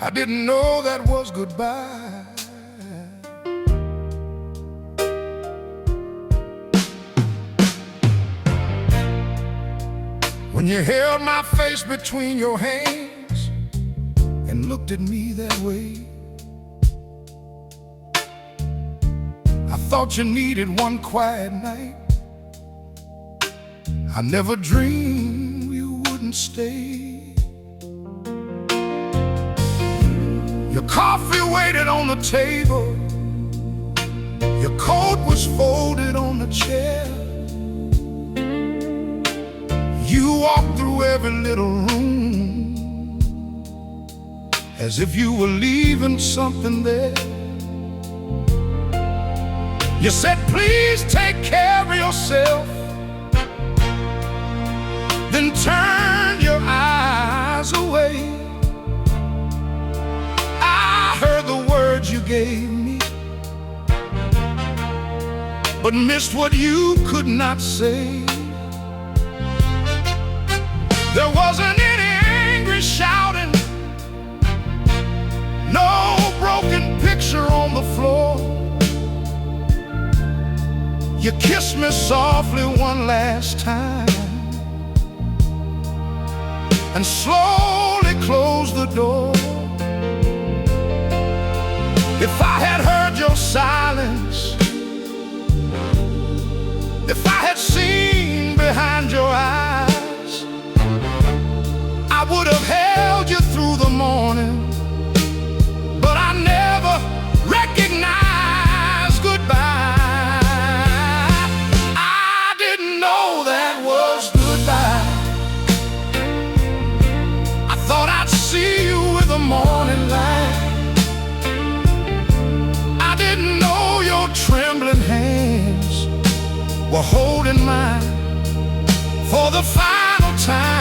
I didn't know that was goodbye. When you held my face between your hands and looked at me that way, I thought you needed one quiet night. I never dreamed you wouldn't stay. Your coffee waited on the table, your coat was folded on the chair. You walked through every little room as if you were leaving something there. You said, please take care of yourself, then turn your eyes away. I heard the words you gave me, but missed what you could not say. There wasn't any angry shouting, no broken picture on the floor. You kissed me softly one last time and slowly closed the door. If I had heard your silence, if I had seen behind your eyes, I would have held you through the morning, but I never recognized goodbye. I didn't know that was goodbye. I thought I'd see you with the morning light. I didn't know your trembling hands were holding mine for the final time.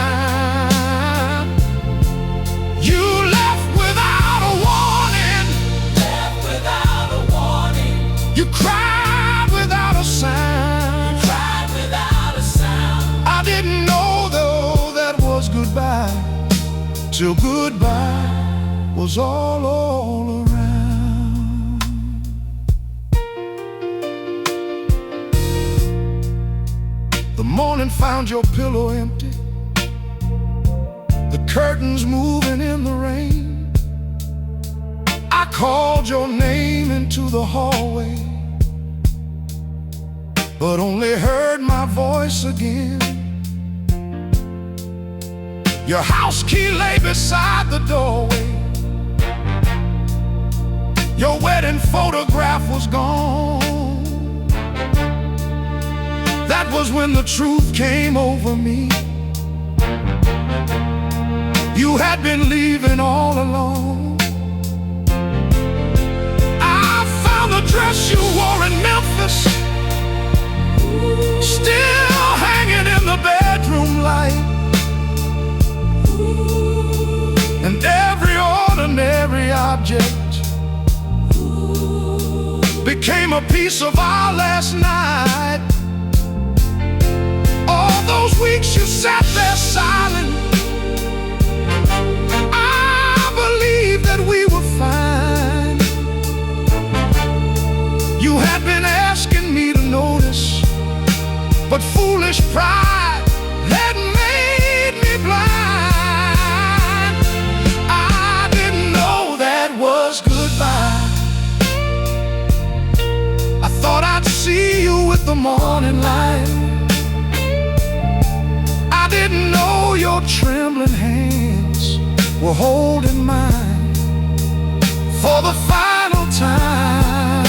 You left without a warning. Left without a warning. You cried without a sound. You cried without a sound. I didn't know though that was goodbye, till goodbye was all around. The morning found your pillow empty, the curtains moving in the rain. I called your name into the hallway, but only heard my voice again. Your house key lay beside the doorway. Your wedding photograph was gone. That was when the truth came over me. You had been leaving all along. I found the dress you wore in Memphis, still hanging in the bedroom light. And every ordinary object became a piece of our last night. All those weeks you sat there silent, I believed that we were fine. You had been asking me to notice, but foolish pride had made me blind. I didn't know that was goodbye. I thought I'd see you with the morning light. I didn't know your trembling hands were holding mine for the final time.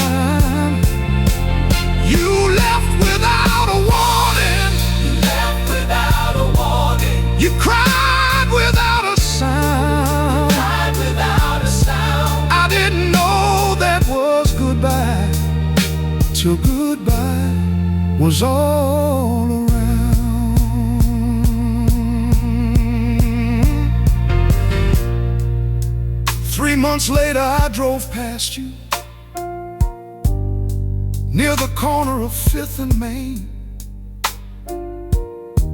You left without a warning. You left without a warning. You cried without a sound. You cried without a sound. I didn't know that was goodbye, till goodbye was all around. 3 months later I drove past you near the corner of 5th and Main.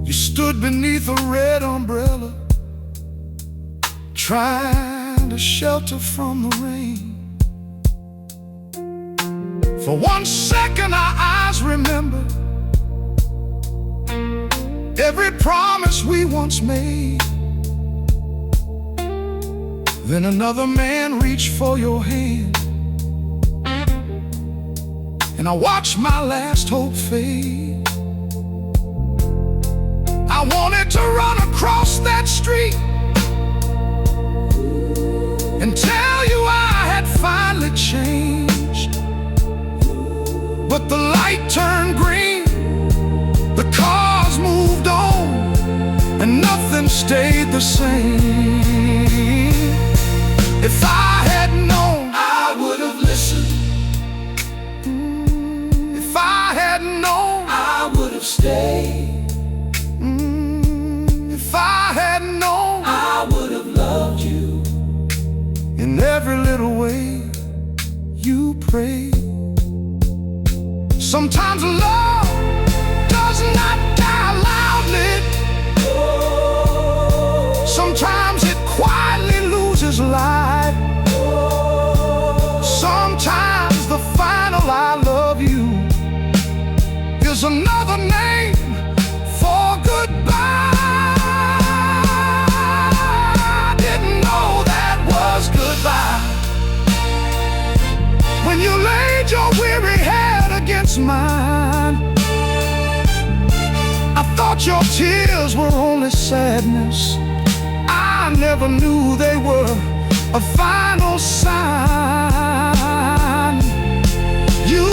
You stood beneath a red umbrella trying find a shelter from the rain. For 1 second our eyes remember every promise we once made. Then another man reached for your hand, and I watched my last hope fade. I wanted to run across that street and tell you I had finally changed, but the light turned green, the cars moved on, and nothing stayed the same. If I had known, I would have listened. If I had known, I would have stayed. If I had known, I would have loved you in every little way you prayed. Sometimes love does not die loudly. Sometimes it quietly loses life. Sometimes the final I love you is another name for goodbye. I didn't know that was goodbye. When you laid your weary head against mine, I thought your tears were only sadness. I never knew they were a final sign. You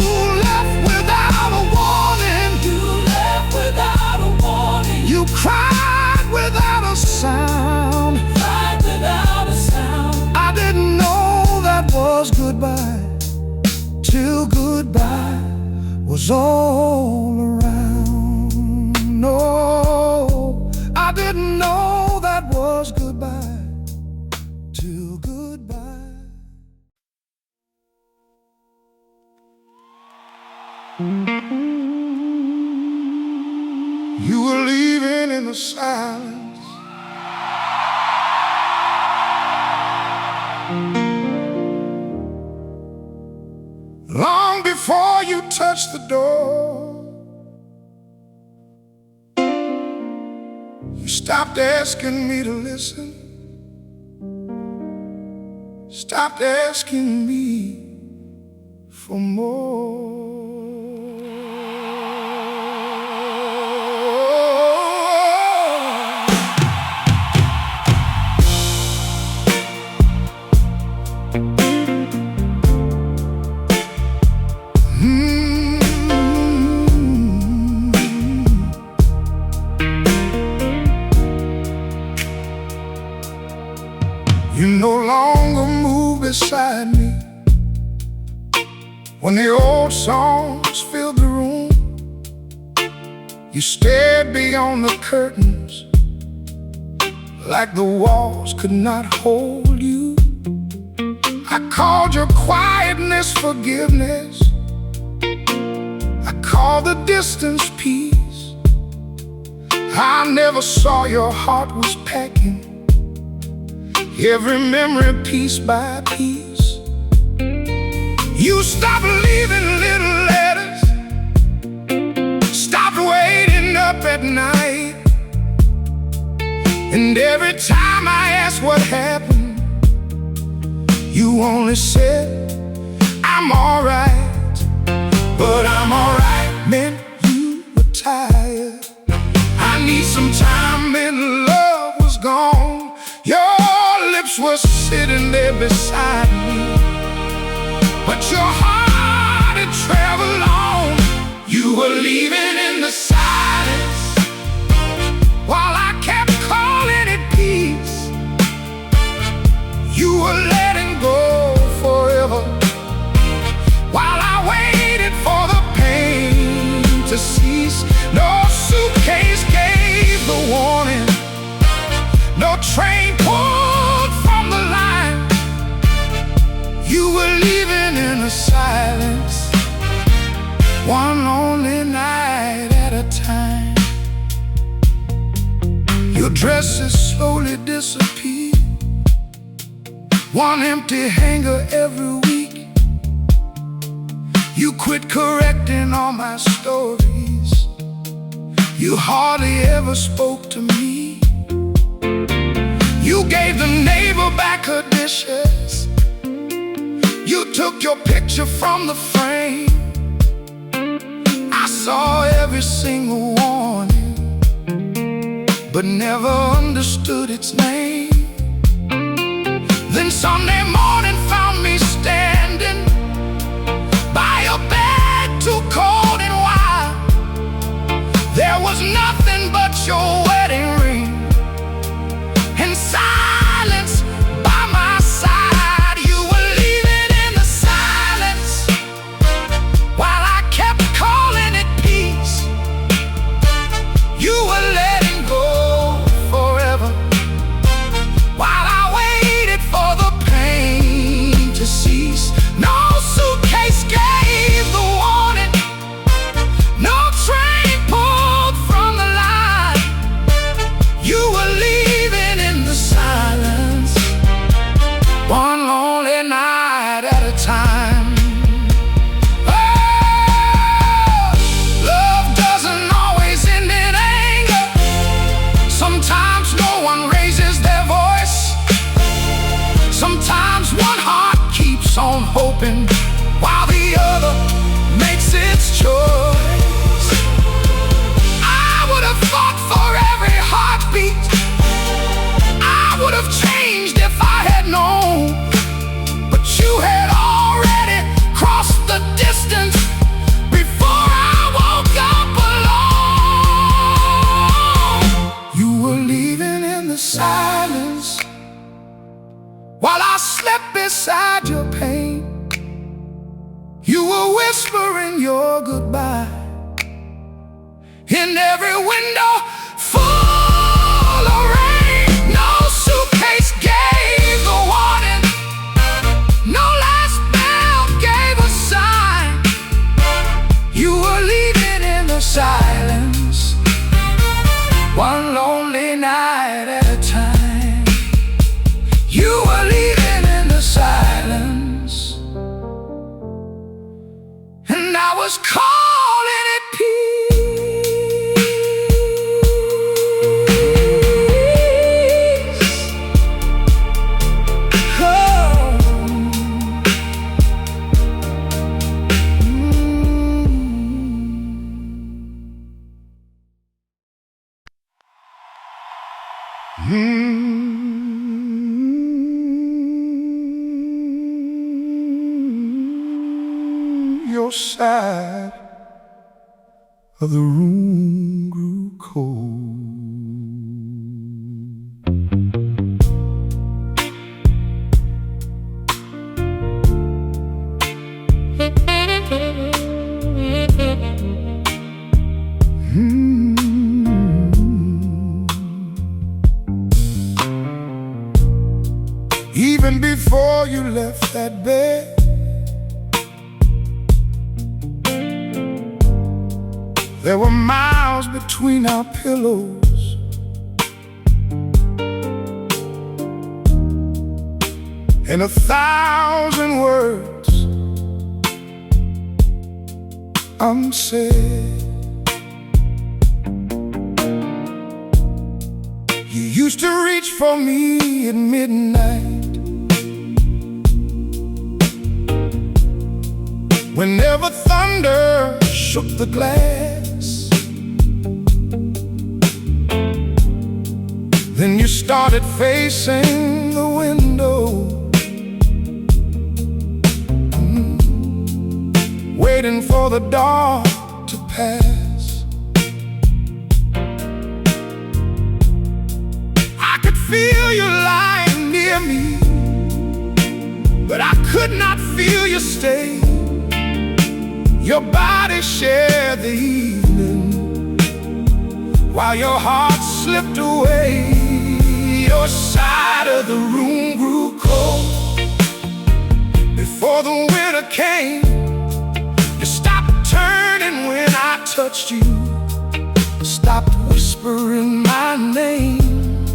left without a warning. You left without a warning. You cried without a sound. Cried without a sound. I didn't know that was goodbye till goodbye was all around. No, I didn't know that was goodbye till goodbye. You were leaving in the silence. Long before you touched the door, you stopped asking me to listen. Stopped asking me for more. You no longer move beside me when the old songs filled the room. You stared beyond the curtains like the walls could not hold you. I called your quietness forgiveness. I called the distance peace. I never saw your heart was packing every memory piece by piece. You stopped leaving little letters, stopped waiting up at night, and every time I asked what happened, you only said, I'm alright. But I'm alright meant you were tired. I need some time and love was gone. Your lips were sitting there beside me, but your heart had traveled on. You were leaving in the silence while I kept calling it peace. You were letting go forever while I waited for the pain to cease. No suitcase gave the warning. No train pulled from the line. You were leaving in the silence, one lonely night at a time. Your dresses slowly disappeared, one empty hanger every week. You quit correcting all my stories. You hardly ever spoke to me. You gave the neighbor back her dishes. You took your picture from the frame. I saw every single warning, but never understood its name. Then Sunday morning found me standing by a bed too cold and wild. There was nothing but your wedding ring and silence by my side. You were leaving in the silence while I kept calling it peace. You were letting go forever while I waited for the pain to cease. No suitcase gave the warning, no train pulled from the line. You were leaving in the silence, one lonely night at a time. Oh, love doesn't always end in anger. Sometimes no one raises their voice. Sometimes one heart keeps on hoping while the other makes its choice. I would have fought for every heartbeat. I would have changed if I had known, but you had already crossed the distance before I woke up alone. You were leaving in the silence while I slept beside your pain. You were whispering your goodbye in every window full of rain. No suitcase gave the warning, no last bell gave a sign. You were leaving in the silence, one lonely night at a time. You were leaving in the silence, and I was calling it peace. Oh. Your side of the room grew cold. Even before you left that bed, there were miles between our pillows. And 1,000 words unsaid. You used to reach for me at midnight whenever thunder shook the glass. Then you started facing the window, waiting for the dark to pass. I could feel you lying near me, but I could not feel you stay. Your body shared the evening while your heart slipped away. Your side of the room grew cold before the winter came. You stopped turning when I touched you, stopped whispering my name.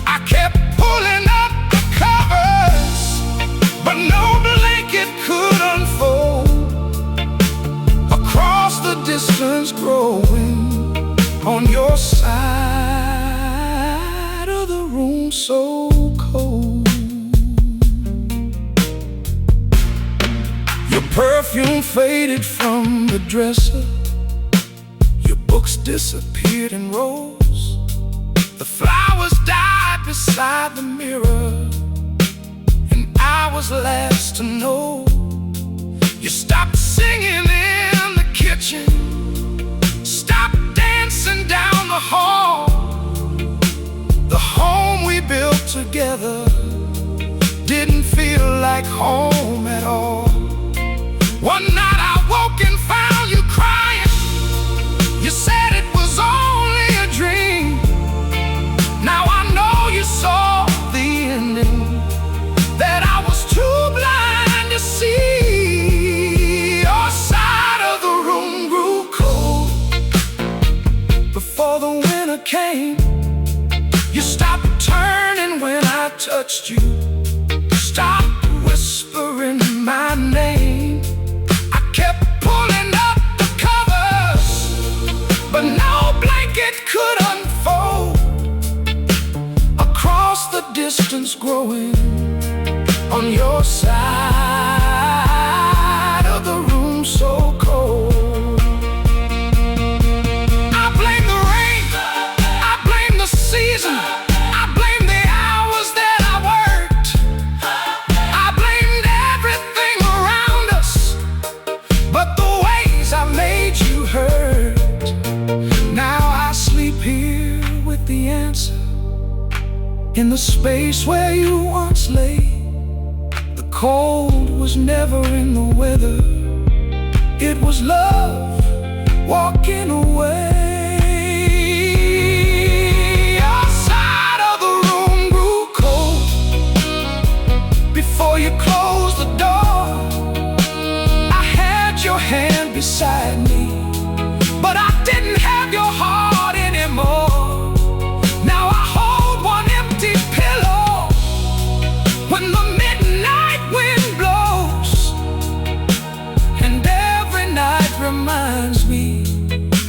I kept pulling up the covers distance growing on your side of the room, so cold. Your perfume faded from the dresser, your books disappeared in rows, the flowers died beside the mirror, and I was last to know. You stopped singing in the kitchen, stopped dancing down the hall. The home we built together didn't feel like home at all. One night I woke and found you crying. You said it was only a dream. Now I know you saw the ending that I was too blind to see. Your side of the room grew cold before the winter came. You stopped turning when I touched you, stopped whispering my name. I kept pulling up the covers, but no blanket could unfold. Across the distance growing on your side of the room, so cold. I blame the rain, I blame the season, I blame the hours that I worked, I blamed everything around us, but the ways I made you hurt. Now I sleep here with the answer in the space where you once lay. The cold was never in the weather, it was love walking away. Your side of the room grew cold before you closed the door. I had your hand beside me, but I didn't have your heart anymore. Now I hold one empty pillow when the midnight wind blows, and every night reminds me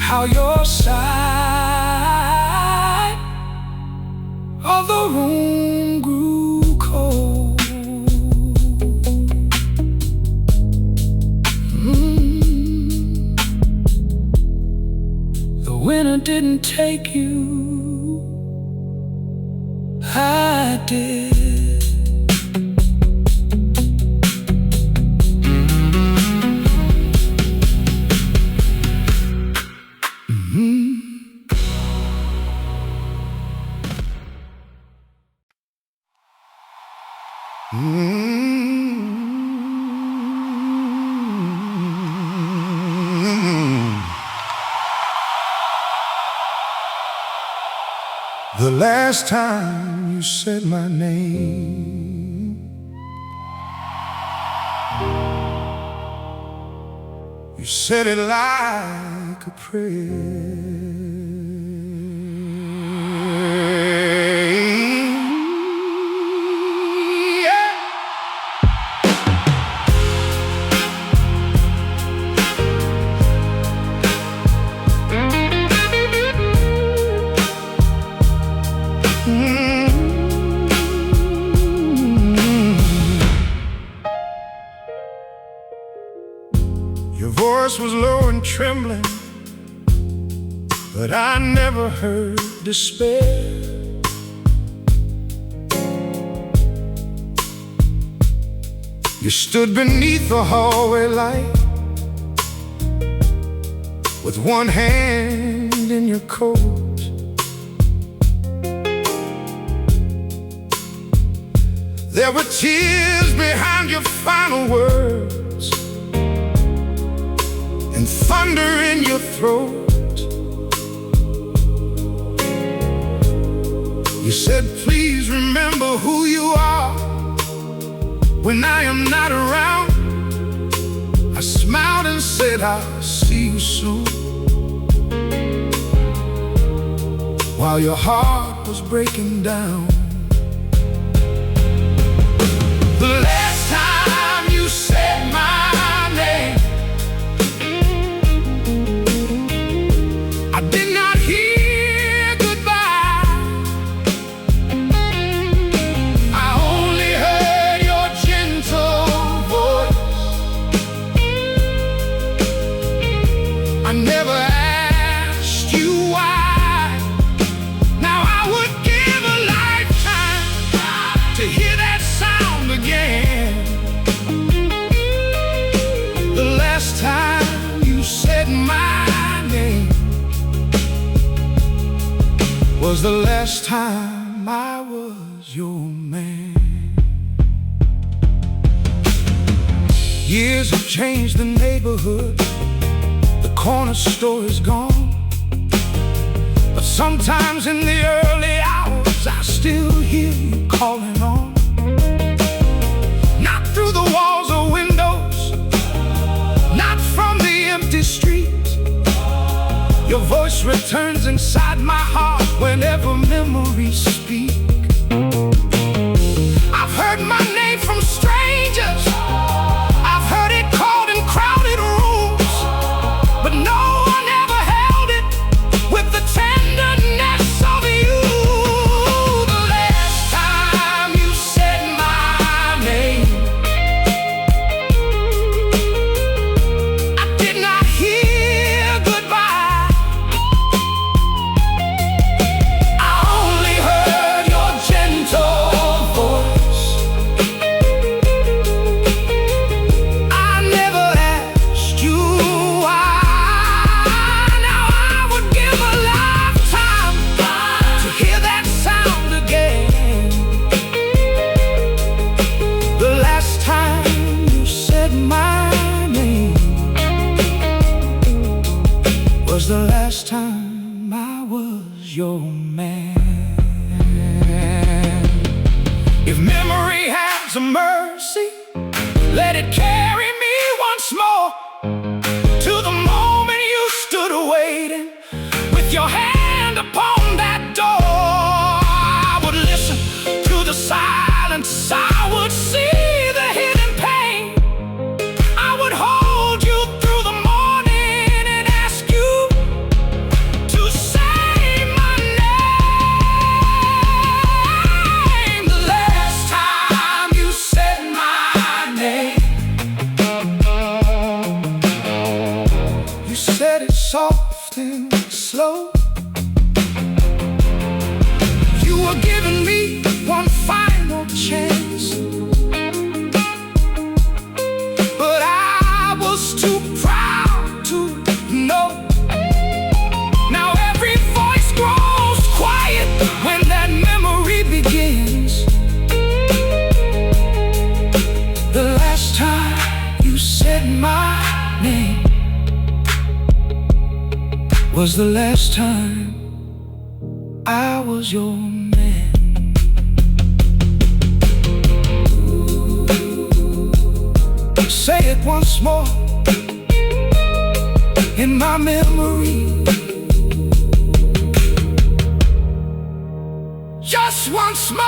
how your side of the room grew cold. The winter didn't take you, I did. The last time you said my name, you said it like a prayer. Your voice was low and trembling, but I never heard despair. You stood beneath the hallway light with one hand in your coat. There were tears behind your final words and thunder in your throat. You said, please remember who you are when I am not around. I smiled and said, I'll see you soon, while your heart was breaking down. The last time you said my name, never asked you why. Now I would give a lifetime to hear that sound again. The last time you said my name was the last time I was your man. Years have changed the neighborhood, the corner store is gone, but sometimes in the early hours I still hear you calling on. Not through the walls or windows, not from the empty street. Your voice returns inside my heart whenever memories speak. I've heard my name from strangers, I've heard it called in crowded rooms, but no one ever held it with the tenderness of you. The last time you said my name, I did not hear goodbye. I only heard your gentle voice. I never asked you why. Now I would give a lifetime to hear that sound again. The last time you said my name was the last time I was your man. If memory has a mercy, let it carry me once more to the moment you stood waiting with your hand upon that door. I would listen to the silence, I would see the hidden pain. I would hold you through the morning and ask you to say my name. The last time you said my name, you said it soft and slow. You were giving me one final chance, but I was too proud to know. Now every voice grows quiet when that memory begins. The last time you said my name was the last time I was your man. Say it once more in my memory, just once more.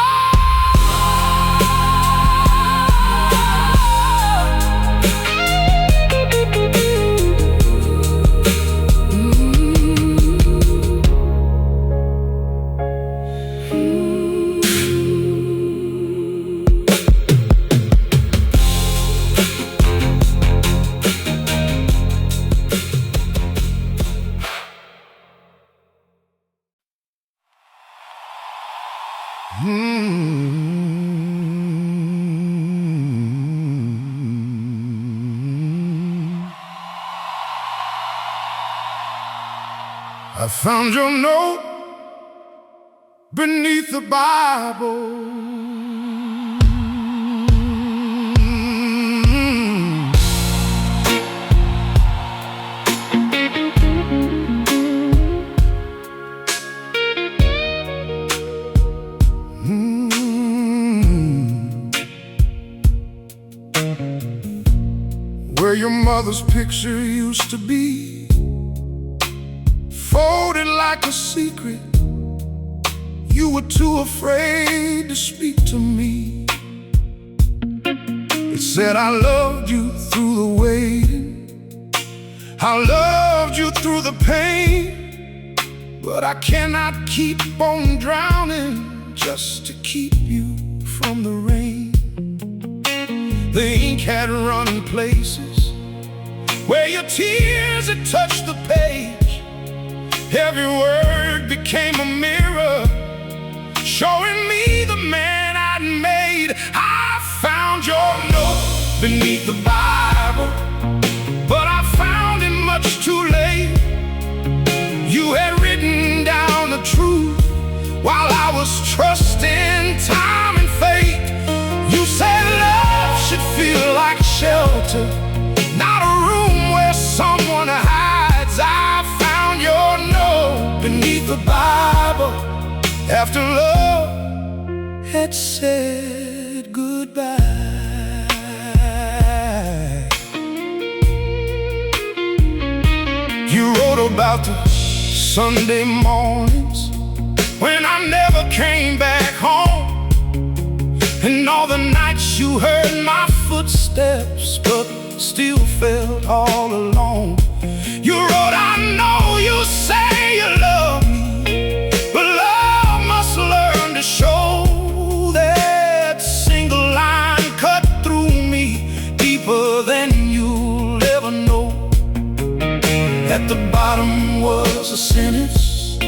I found your note beneath the Bible. Where your mother's picture used to be, folded like a secret. You were too afraid to speak to me. It said I loved you through the waiting, I loved you through the pain, but I cannot keep on drowning just to keep you from the rain. The ink had run places where your tears had touched the page. Every word became a mirror, showing me the man I'd made. I found your note beneath the Bible, but I found it much too late. You had written down the truth while I was trusting time and fate. You said love should feel like shelter, not a room where someone hides. I found your note beneath the Bible after love had said goodbye. You wrote about the Sunday mornings when I never came back home, and all the nights you heard my footsteps but still felt all alone. You wrote, I know you say you love me, but love must learn to show. That single line cut through me deeper than you'll ever know. At the bottom was a sentence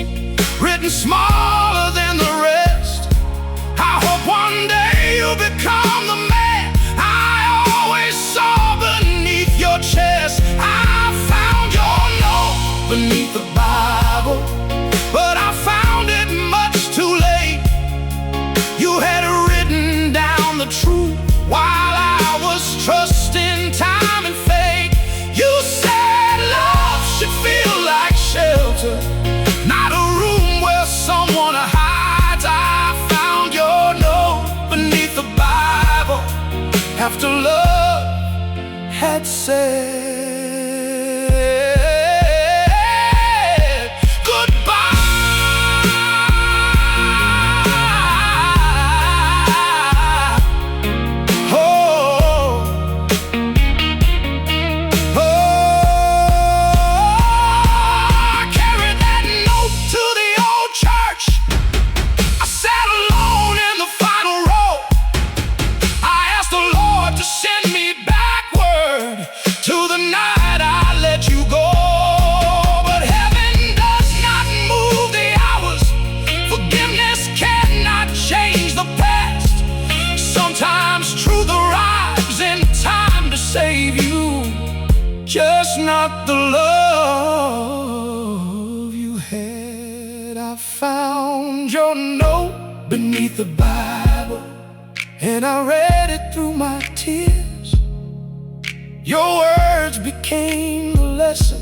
written smaller than the rest. I hope one day you'll become the man I always saw beneath your chest. I found your note beneath the Bible, but I found it much too late. You had written down the truth while I was trusting time and fate. You said love should feel like shelter, not a room where someone hides. I found your note beneath the Bible after love had said goodbye. Save you, just not the love you had. I found your note beneath the Bible, and I read it through my tears. Your words became the lesson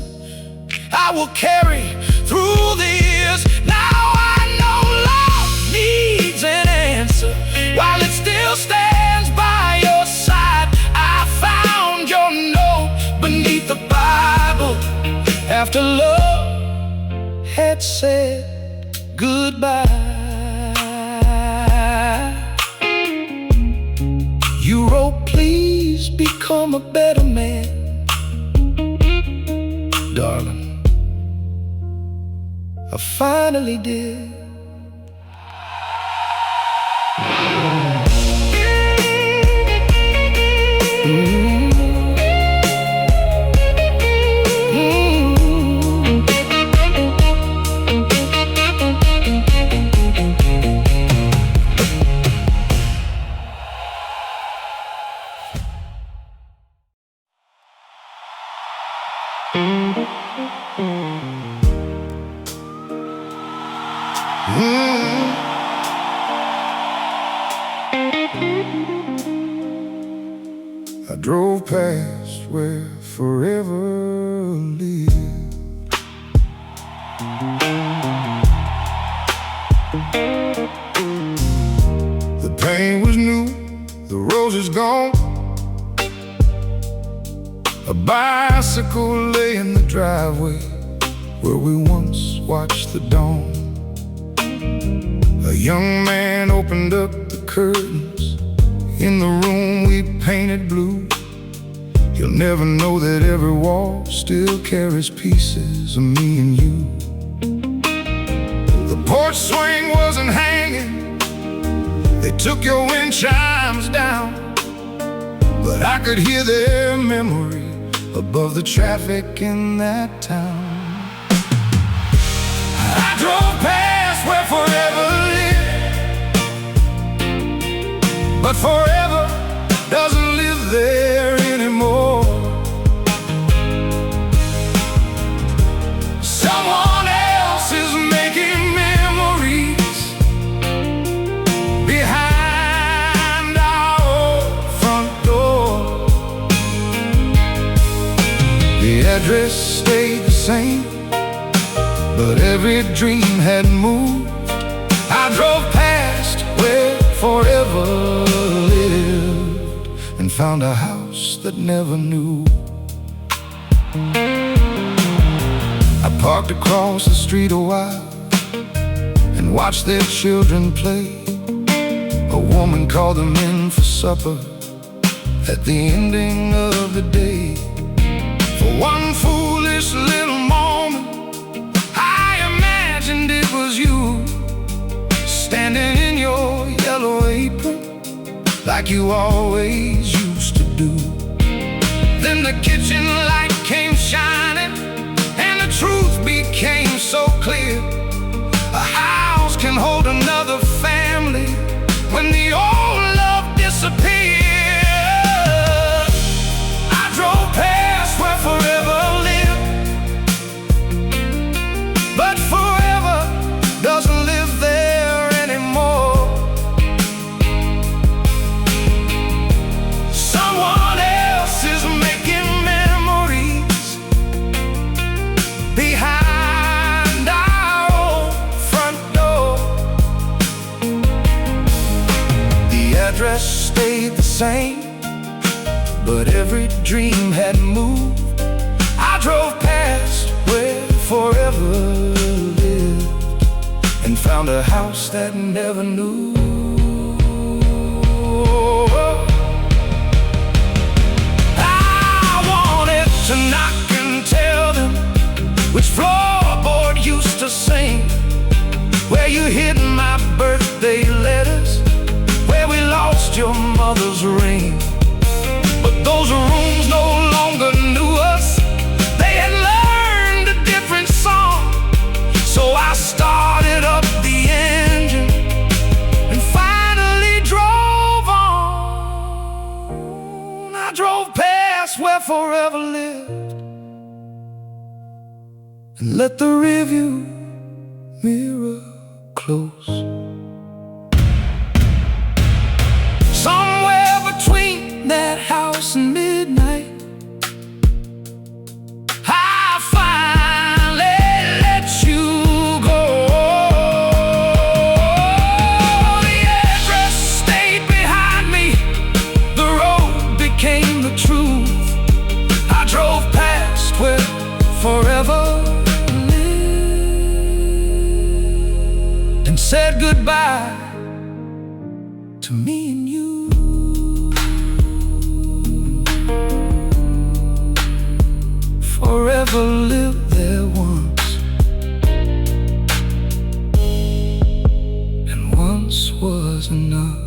I will carry through the years. Now I know love needs an answer while it still stands by your side. I found your note beneath the Bible after love had said goodbye. You wrote, please become a better man. Darling, I finally did. I drove past where forever lived. The pain was new, the roses gone. A bicycle lay in the driveway where we once watched the dawn. A young man opened up the curtains in the room we painted blue. You'll never know that every wall still carries pieces of me and you. The porch swing wasn't hanging, they took your wind chimes down, but I could hear their memory above the traffic in that town. I drove past where forever lived, but forever doesn't live there anymore. Someone else is making memories behind our front door. The address stayed the same, but every dream had moved. I drove past where forever lived and found a house that never knew. I parked across the street a while and watched their children play. A woman called them in for supper at the ending of the day. For one foolish little moment, I imagined it was you, standing in your yellow apron like you always used to do. Then the kitchen light came shining and the truth became so clear. A house can hold another family when the old love disappears. I drove past where forever lived, but forever doesn't live there anymore. Someone else is making memories behind our old front door. The address stayed the same, but every dream had moved. I drove past where forever lived and found a house that never knew. I wanted to knock and tell them which floorboard used to sing, where you hid my birthday letters, where we lost your mother's ring. But those rooms no longer knew us. They had learned a different song. So I started up the engine and finally drove on. I drove past where forever lived and let the rearview mirror close. Somewhere between that house and midnight, I finally let you go. The address stayed behind me, the road became the truth. I drove past where forever lived and said goodbye to me and you. Forever lived there once, and once was enough.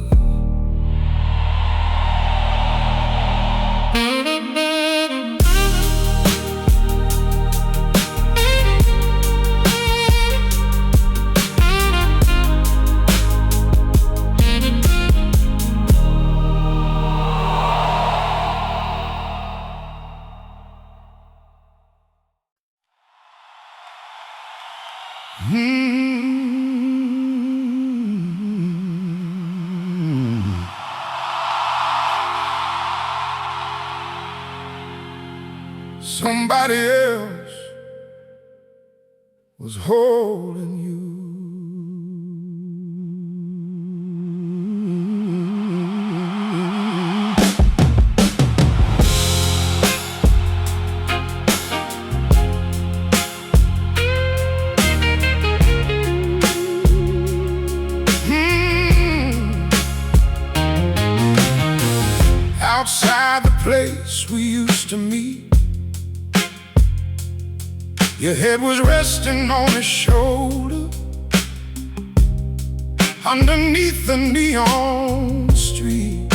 Somebody else was holding you. Outside the place we used to meet, your head was resting on his shoulder underneath the neon street.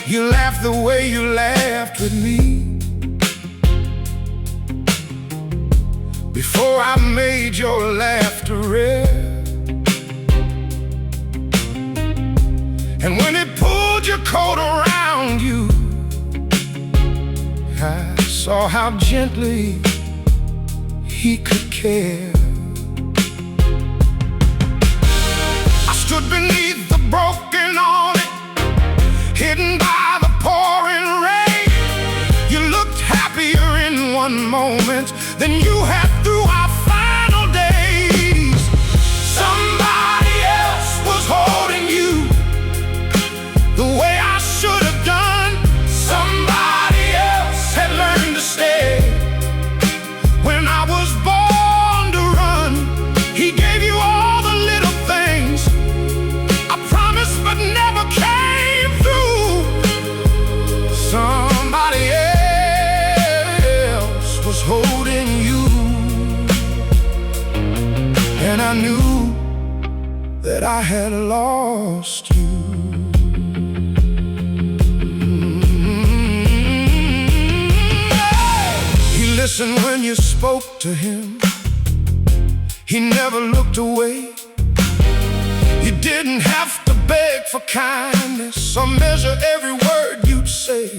You laughed the way you laughed with me. Before I made your laughter rare. And when it pulled your coat around you, I saw how gently he could care. I stood beneath the broken awning, hidden by the pouring rain. You looked happier in one moment than you had through our final days. Somebody else was holding you the way I should have done. Somebody else had learned to stay. When I was born to run, he gave you all the little things I promised but never came through. Somebody else was holding you, and I knew that I had lost you. He listened when you spoke to him. He never looked away. You didn't have to beg for kindness or measure every word you'd say.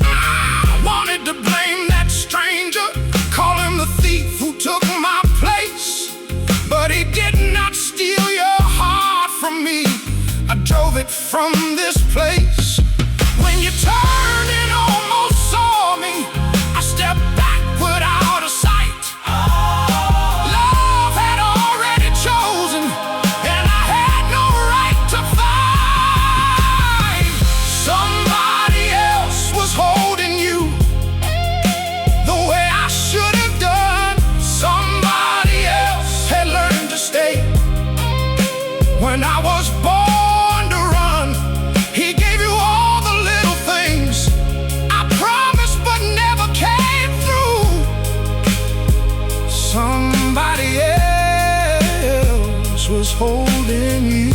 I wanted to blame that stranger, call him the thief who took my place, but he did not steal your heart from me. I drove it from this place. When you turned and almost saw me, I stepped backward out of sight. Love had already chosen, and I had no right to fight. Somebody else was holding you the way I should have done. Somebody else had learned to stay. When I was born to run, he gave you all the little things I promised but never came through. Somebody else was holding you,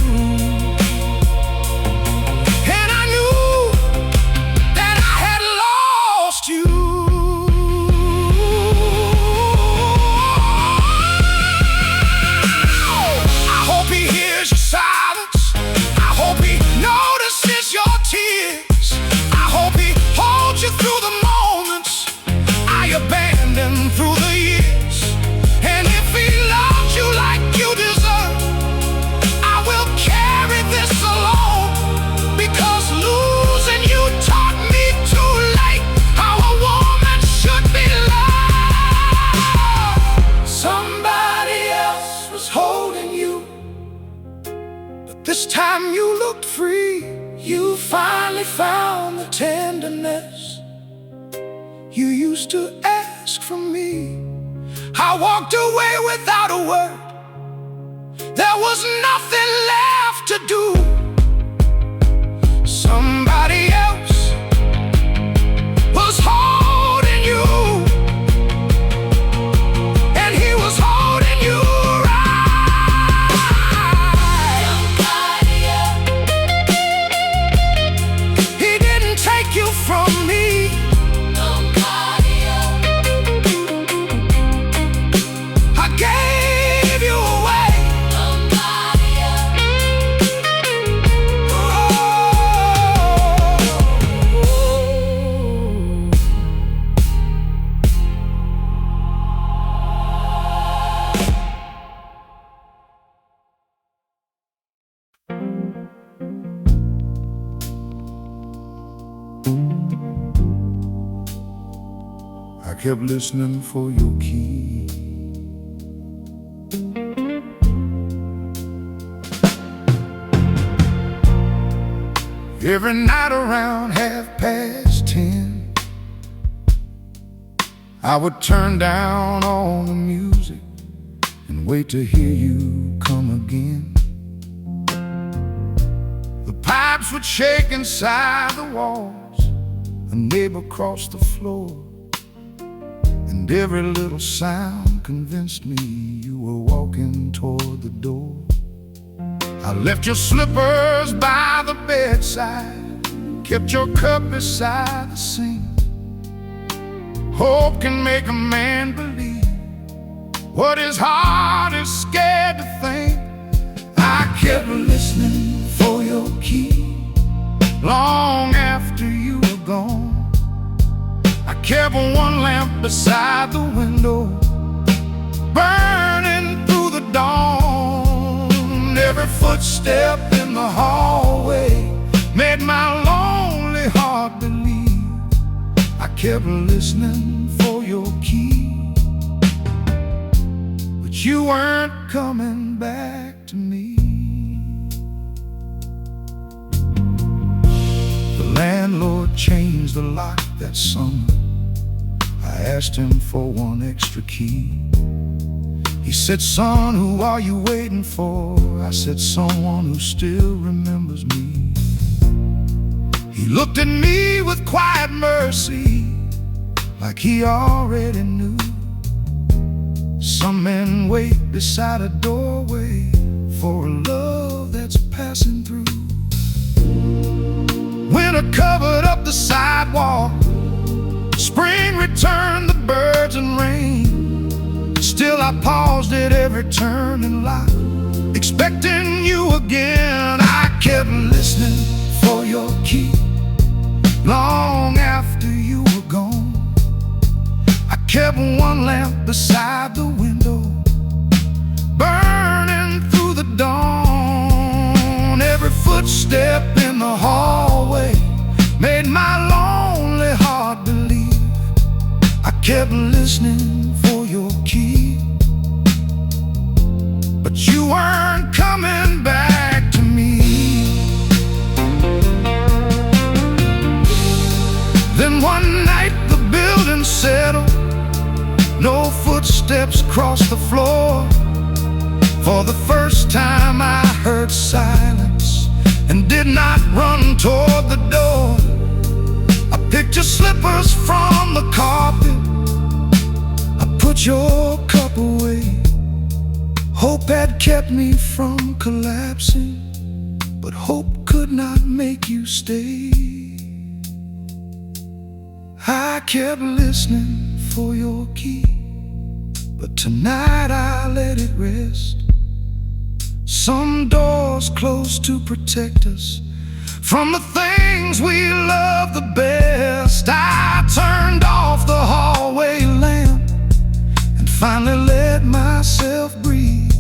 and I knew that I had lost you. I hope he hears your silence. I hope he notices your tears. I hope he holds you through the moments I abandoned through the years. And if he loves you like you deserve, I will carry this alone, because losing you taught me too late how a woman should be loved. Somebody else was holding you, but this time you looked free. You finally found the tenderness you used to ask from me. I walked away without a word. There was nothing left to do. Somebody else was holding you, and he was holding you right. Somebody else. He didn't take you from me. Somebody else. I gave you away. Somebody else. I kept listening for your key. Every night around 10:30, I would turn down all the music and wait to hear you come again. The pipes would shake inside the walls, a neighbor crossed the floor, and every little sound convinced me you were walking toward the door. I left your slippers by the bedside kept your cup beside the sink. Hope can make a man believe what his heart is scared to think. I kept listening for your key long after you were gone. I kept one lamp beside the window, burning through the dawn. Every footstep in the hallway made my lonely heart believe. I kept listening for your key, but you weren't coming back to me. The landlord changed the lock that summer. I asked him for one extra key. He said, "Son, who are you waiting for?" I said, "Someone who still remembers me." He looked at me with quiet mercy, like he already knew. Some men wait beside a doorway for a love that's passing through. Winter covered up the sidewalk, spring returned the birds and rain. Still I paused at every turn and lot, expecting you again. I kept listening for your key long after you were gone. I kept one lamp beside the window, burning through the dawn. Every footstep in the hallway made my lonely heart believe. I kept listening for your key, but you weren't coming back to me. Then one night the building settled, no footsteps crossed the floor. For the first time I heard silence and did not run toward the door. I picked your slippers from the carpet, I put your cup away. Hope had kept me from collapsing, but hope could not make you stay. I kept listening for your key, but tonight I let it rest. Some doors close to protect us from the things we love the best. I turned off the hallway lamp and finally let myself breathe.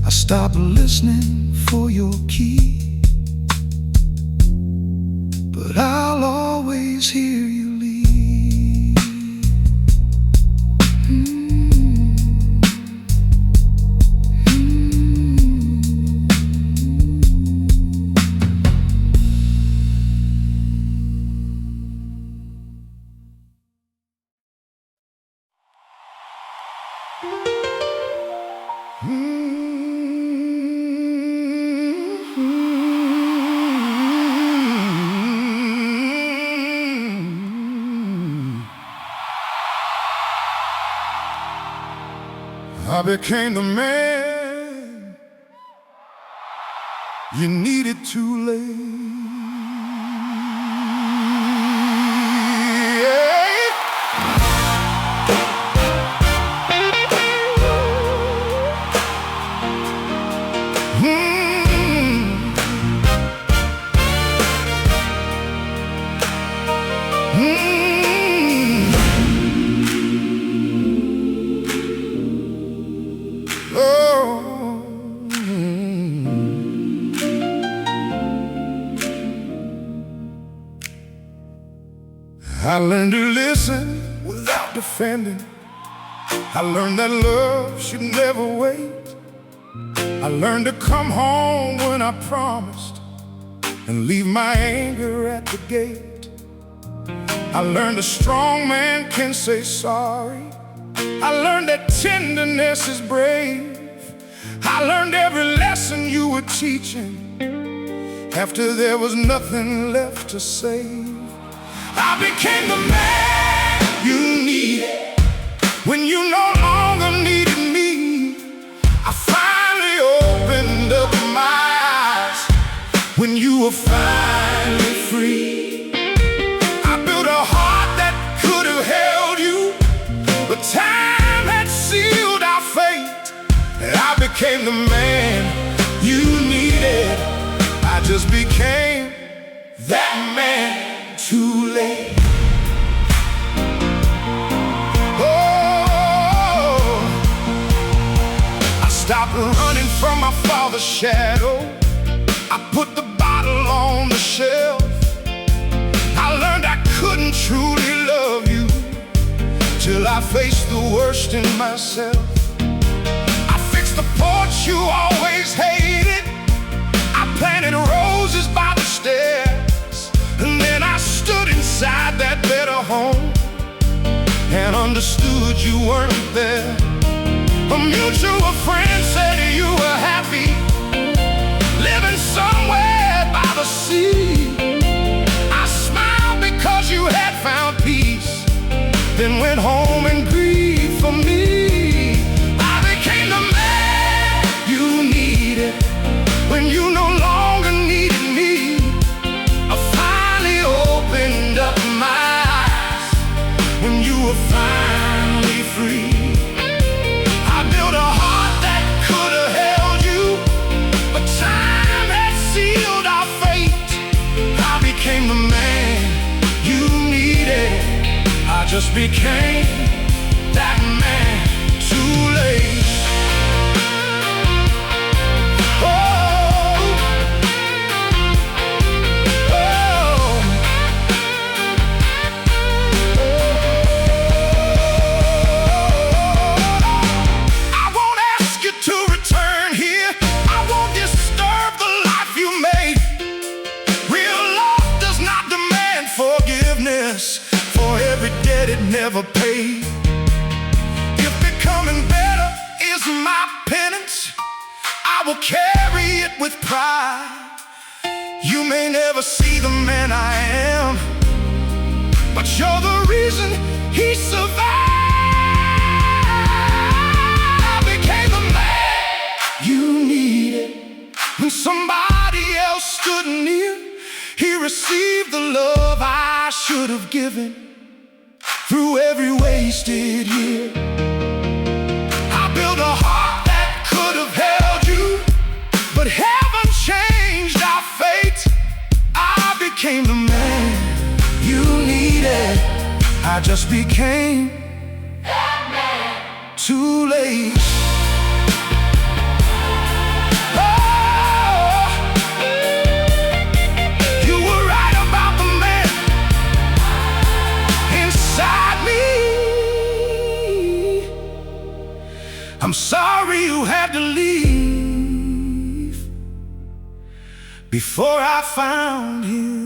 I stopped listening for your key, but I'll always hear you leave. I became the man you needed too late. I learned to listen without defending. I learned that love should never wait. I learned to come home when I promised and leave my anger at the gate. I learned a strong man can say sorry. I learned that tenderness is brave. I learned every lesson you were teaching after there was nothing left to save. I became the man you needed when you no longer needed me. I finally opened up my eyes when you were finally free. But time had sealed our fate, and I became the man you needed. I just became that man too late. Oh, I stopped running from my father's shadow. I put the bottle on the shelf. I learned I couldn't truly love you till I faced the worst in myself. I fixed the porch you always hated. I planted roses by the stairs, and then I stood inside that better home and understood you weren't there. A mutual friend said you were happy, living somewhere by the sea. I smiled because you had found peace, then went home and grieved for me. I became the man you needed when you no longer needed me. I finally opened up my eyes when you were finally free. I built a heart that could have held you, but time had sealed our fate. I became the man you needed. I just became that man too late. Oh, oh, I won't ask you to return here. I won't disturb the life you made. Real love does not demand forgiveness for every debt it never paid. If becoming better is my penance, I will carry it with pride. You may never see the man I am, but you're the reason he survived. I became the man you needed when somebody else stood near. He received the love I should have given through every wasted year. I built a heart that could have held you, but heaven changed our fate. I became the man you needed. I just became that man too late. I'm sorry you had to leave before I found you.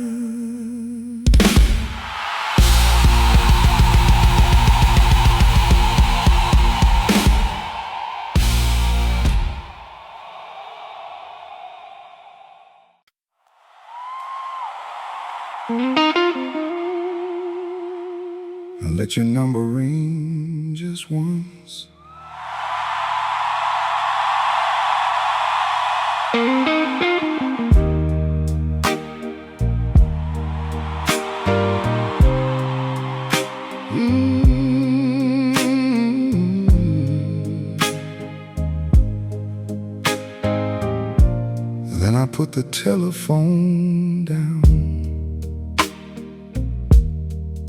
I'll let your number ring just once. Then I put the telephone down.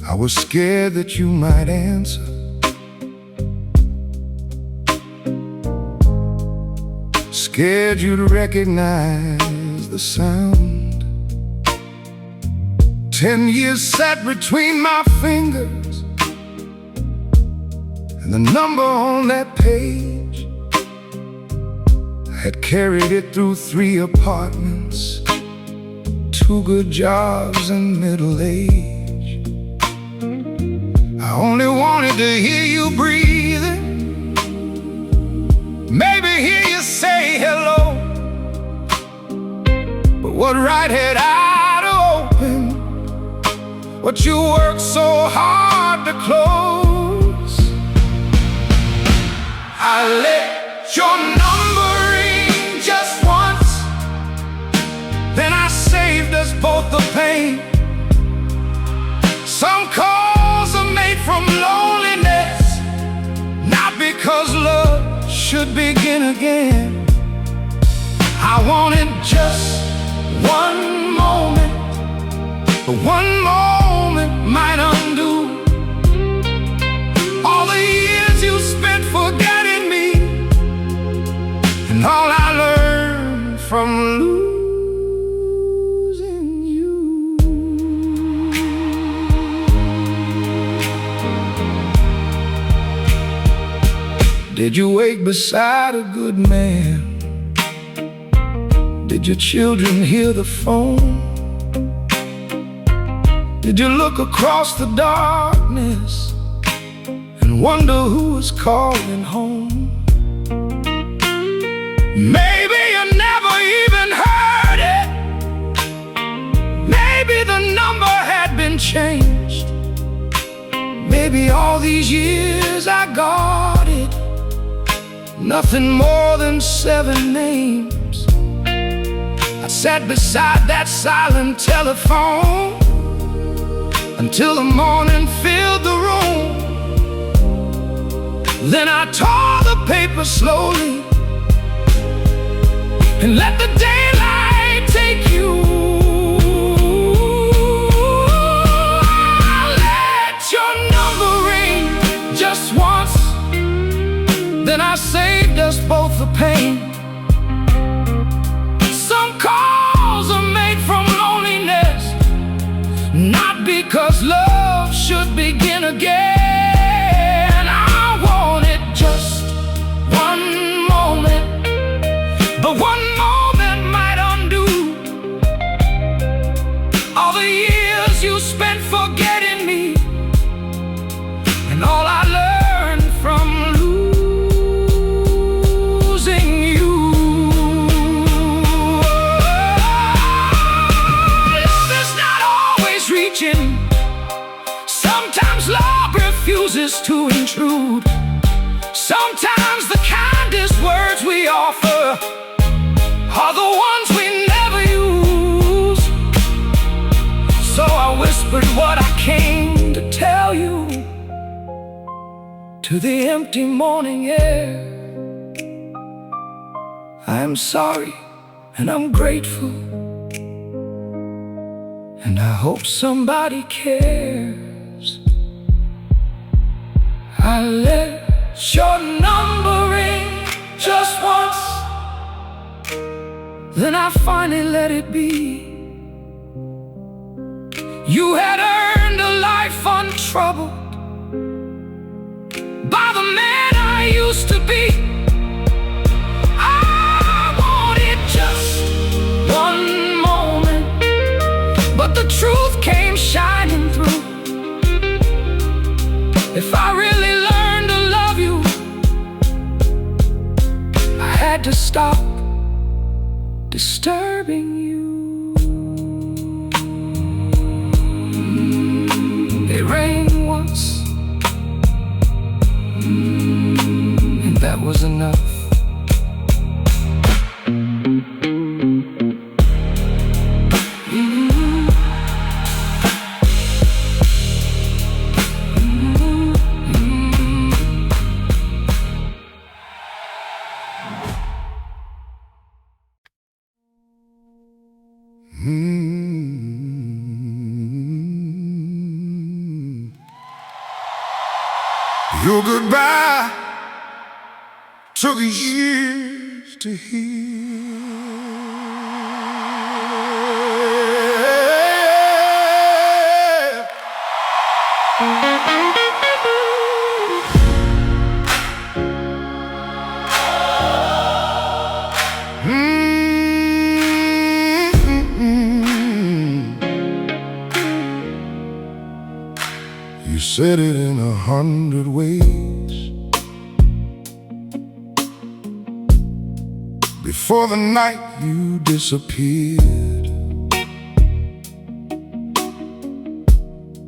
I was scared that you might answer. Scared you'd recognize the sound. 10 years sat between my fingers, and the number on that page, I had carried it through 3 apartments, 2 good jobs and middle age. I only wanted to hear you breathing, maybe hear you say hello. But what right had I to open what you worked so hard to close? I let your number ring just once, then I saved us both the pain. Some calls are made from loneliness, should begin again. I wanted just one moment, but one moment might undo all the years you spent forgetting me, and all I learned from losing you. Did you wake beside a good man? Did your children hear the phone? Did you look across the darkness and wonder who was calling home? Maybe you never even heard it. Maybe the number had been changed. Maybe all these years I got it, nothing more than 7 names. I sat beside that silent telephone until the morning filled the room. Then I tore the paper slowly and let the daylight take you. I let your number ring just once, then I saved us both the pain. Some calls are made from loneliness, not because love should begin again. I wanted just one moment, but one moment might undo all the years you spent forgetting me, and all I learned from losing you. Love is not always reaching. Sometimes love refuses to intrude. Sometimes the kindest words we offer are the ones we never use. So I whispered what I came to tell you to the empty morning air. I'm sorry and I'm grateful, and I hope somebody cares. I let your number ring just once, then I finally let it be. You had earned a life untroubled by the man I used to be. I wanted just one moment, but the truth came shining through. If I really learned to love you, I had to stop disturbing you. It rained once, and that was enough. Your goodbye took years to heal. You said it in 100 ways before the night you disappeared.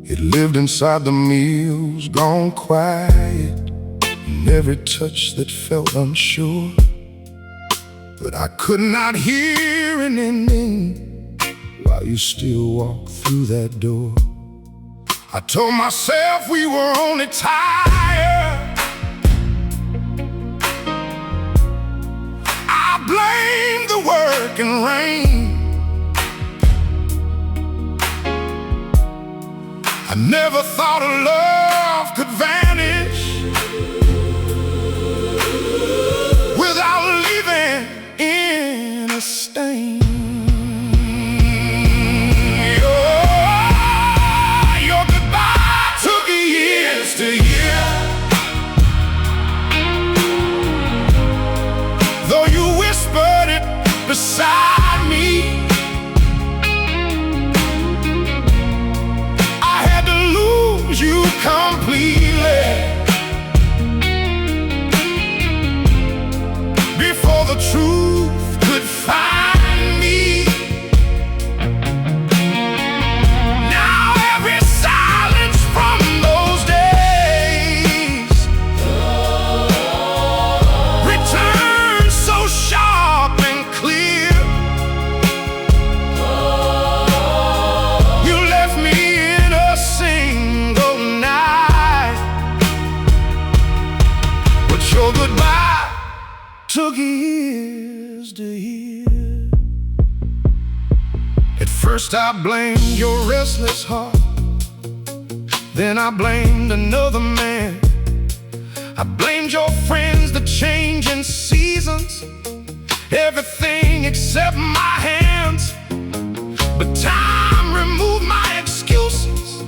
It lived inside the meals gone quiet, and every touch that felt unsure. But I could not hear an ending while you still walked through that door. I told myself we were only tired, second rain. I never thought a love could vanish without leaving in a stain. Your goodbye took years to hear, though you whispered it beside me. You completely before the truth could find me. Now every silence from those days returns so sharp and clear. You left me in a single night, but your goodbye took years to hear. At first I blamed your restless heart, then I blamed another man. I blamed your friends, the changing seasons, everything except my hands. But time removed my excuses,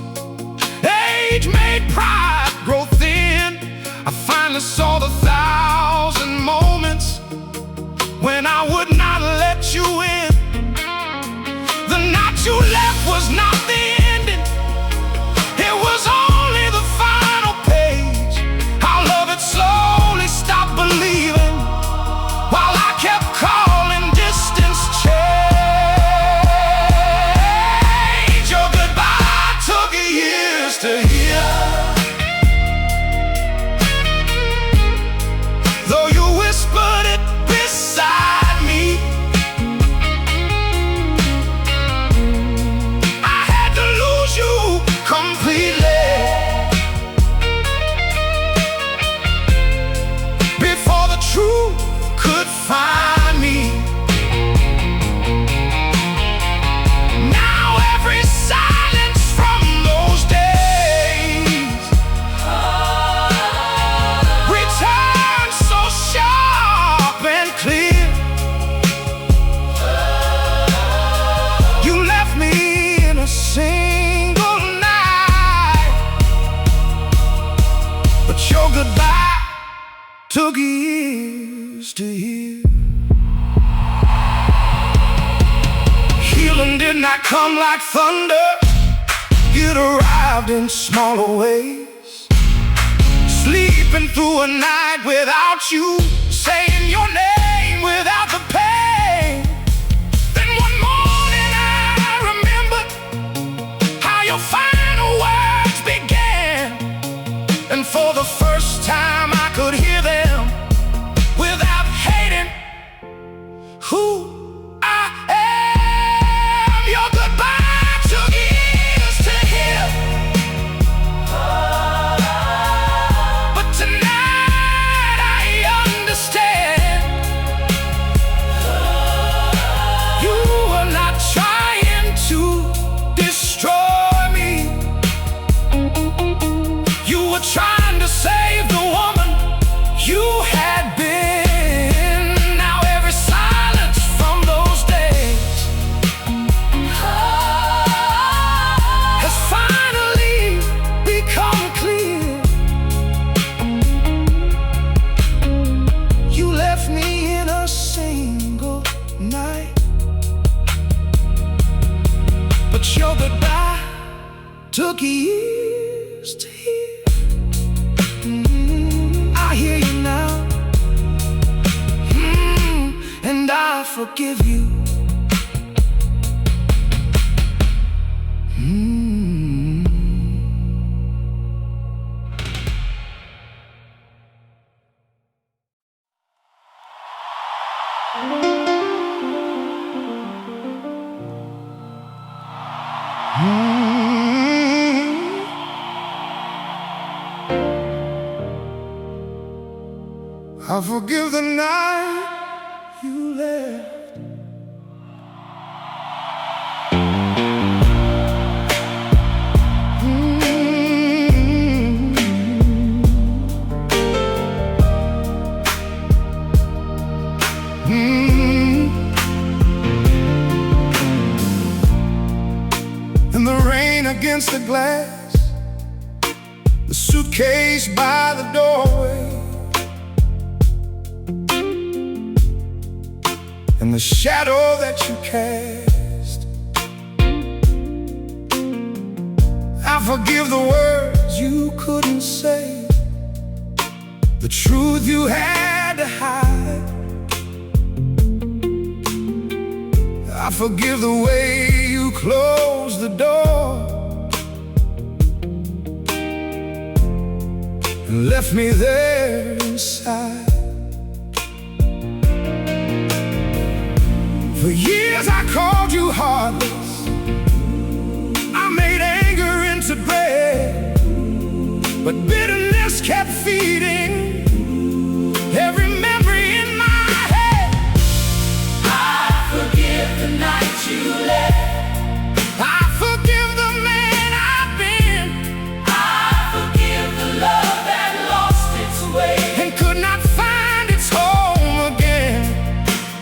age made pride grow thin. I finally saw the 1,000 moments when I would not let you in. The night you left was not the ending, it was only the final page. How love had slowly stopped believing, while I kept calling distance change. Your goodbye took years to hear, though you whispered it beside me. I had to lose you completely before the truth could find me. Now every silence from those days returns so sharp and clear. You left me in a single night, but your goodbye took years to hear. Healing did not come like thunder, it arrived in smaller ways. Sleeping through a night without you, saying your name without the pain. Then one morning I remembered how your final words began, and for the first time I could hear them without hating who I am. Your goodbye took years to hear, but tonight I understand. You were not trying to destroy me, you were trying to save the woman you had been. Now every silence from those days has finally become clear. You left me in a single night, but your goodbye took years to hear. I hear you now, and I forgive you. I forgive the night you left against the glass, the suitcase by the doorway, and the shadow that you cast. I forgive the words you couldn't say, the truth you had to hide. I forgive the way you closed the door and left me there inside. For years I called you heartless, I made anger into bread, but bitterness kept feeding every memory in my head. I forgive the night you left. I forgive the man I've been. I forgive the love that lost its way and could not find its home again.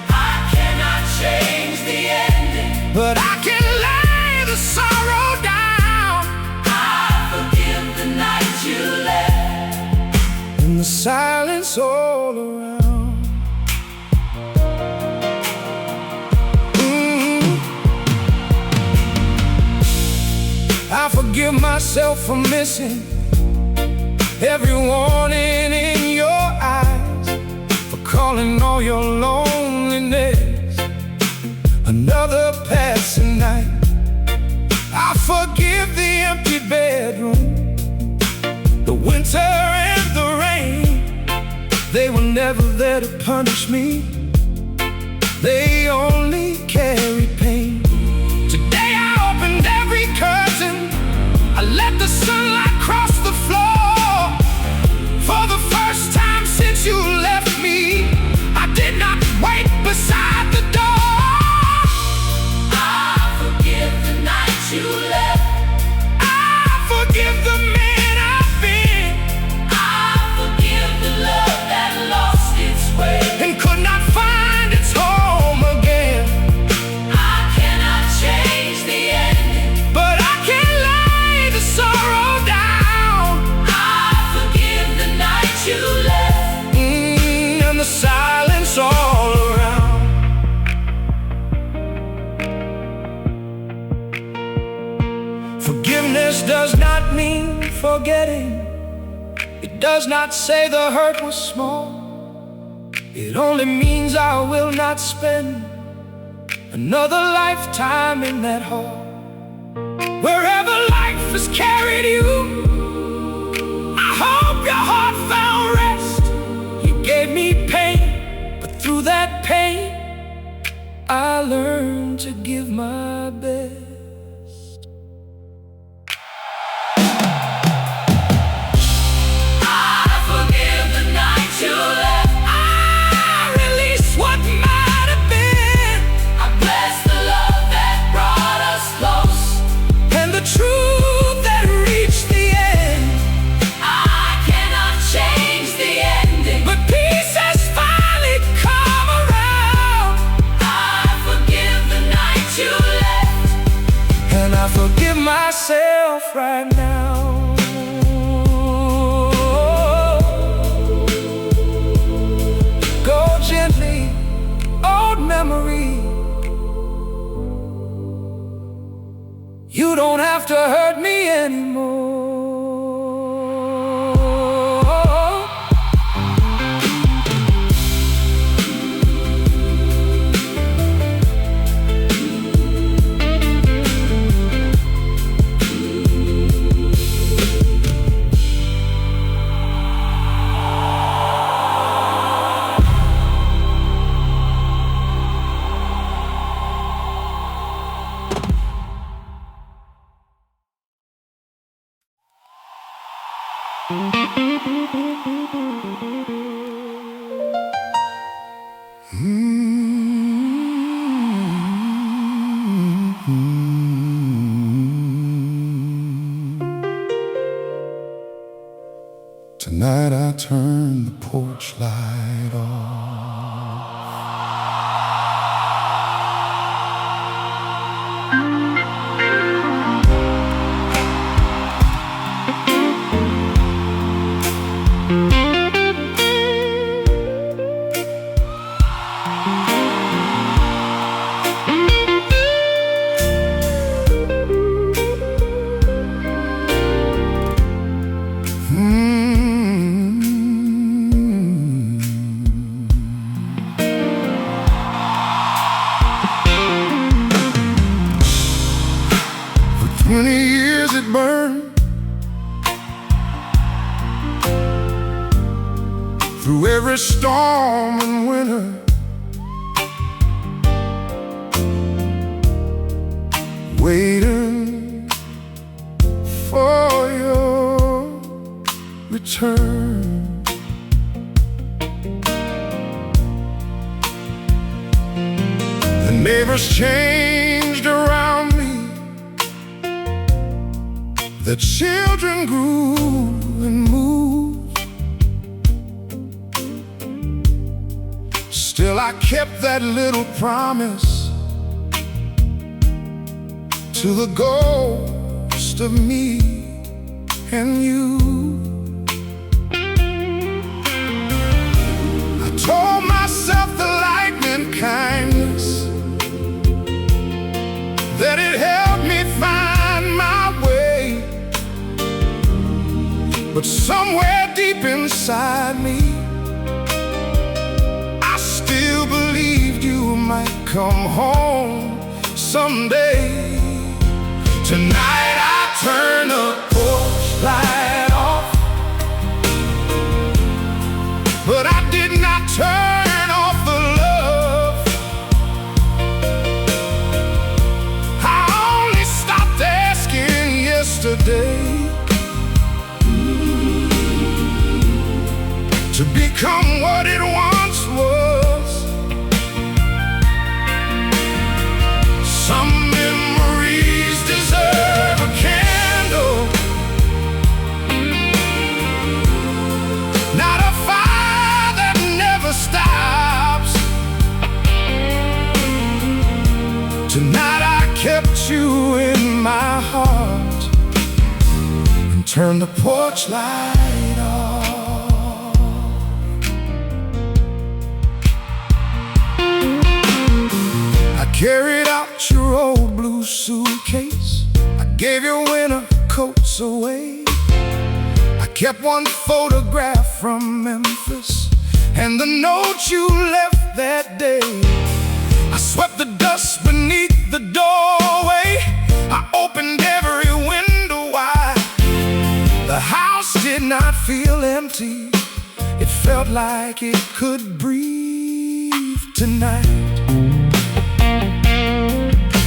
I cannot change the ending, But I can lay the sorrow down. I forgive the night you left. And the silence all around. I forgive myself for missing every warning in your eyes, for calling all your loneliness another passing night. I forgive the empty bedroom, the winter and the rain. They were never there to punish me, they only carry pain. Today I opened every curtain, I let the sunlight cross the floor. For the first time since you left me, I did not wait beside the door. I forgive the night you left. I forgive the man I've been. I forgive the love that lost its way And could not find its home again. I cannot change the ending, But I can lay the sorrow down. I forgive the night you left. And the silence all around. Forgiveness does not mean forgetting. It does not say the hurt was small. It only means I will not spend another lifetime in that hall. Wherever life has carried you, I hope your heart found rest. You gave me pain, but through that pain I learned to give my best. I forgive the night you left. I release what might have been, I bless the love that brought us close. and the truth that reached the end. I cannot change the ending, But peace has finally come around. I forgive the night you left. And I forgive myself right now. Go gently, old memory. You don't have to hurt me anymore. Tonight I turn the porch light off. through every storm and winter. Waiting for your return. The neighbors changed around me, the children grew and moved. Still I kept that little promise to the ghost of me and you. I told myself the lightning kindness, that it helped me find my way. But somewhere deep inside me, I still believed you might come home someday. Tonight I turn the porch light off, but I did not turn off the love. I only stopped asking yesterday to become what it once was. Some memories deserve a candle, not a fire that never stops. Tonight I kept you in my heart and turned the porch light off. I carried out your old blue suitcase, I gave your winter coats away. I kept one photograph from Memphis and the note you left that day. I swept the dust beneath the doorway, I opened every window wide. The house did not feel empty, it felt like it could breathe tonight.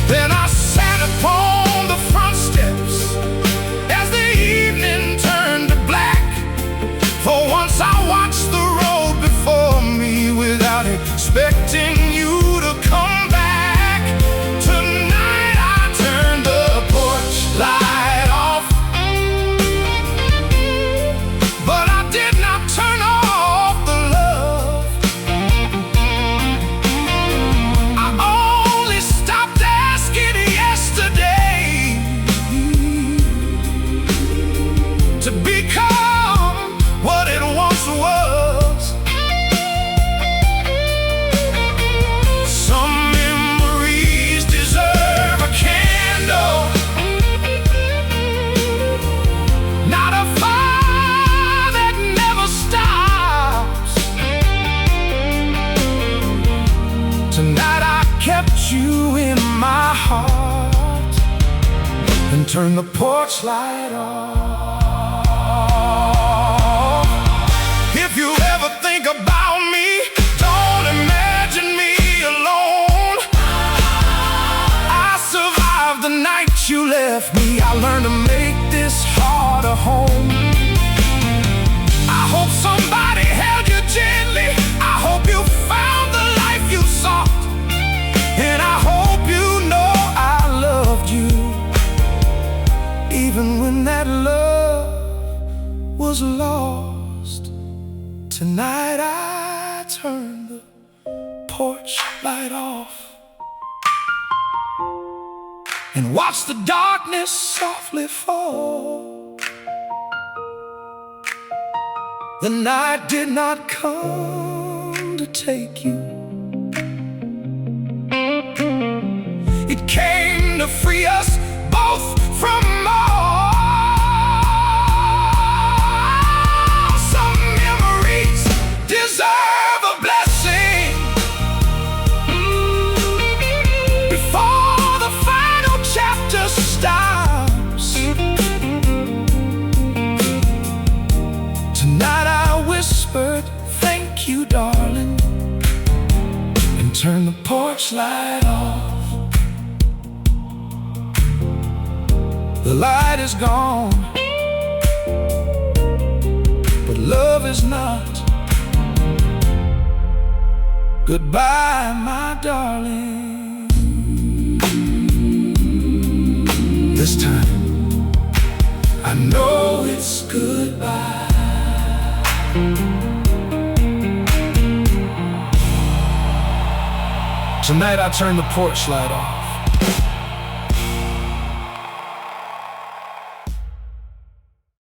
Then I sat upon the front steps as the evening turned to black. For once I watched the road before me without expecting you to come back. Tonight I turned the porch light off, but I did not turn off the love. I only stopped asking yesterday to become what it once was. Some memories deserve a candle, not a fire that never stops. Tonight I kept you in my heart and turned the porch light off. If you ever think about me, don't imagine me alone. I survived the night you left me, I learned to make this heart a home. I hope somebody held you gently, I hope you found the life you sought, and I hope you know I loved you, even when that love was lost. Tonight I turned the porch light off and watched the darkness softly fall. The night did not come to take you, it came to free us both from all. Some memories deserve a blessing before the final chapter stops. Tonight I whispered thank you, darling, and turn the porch light off. The light is gone, but love is not. Goodbye, my darling. This time I know it's goodbye. Tonight I turn the porch light off.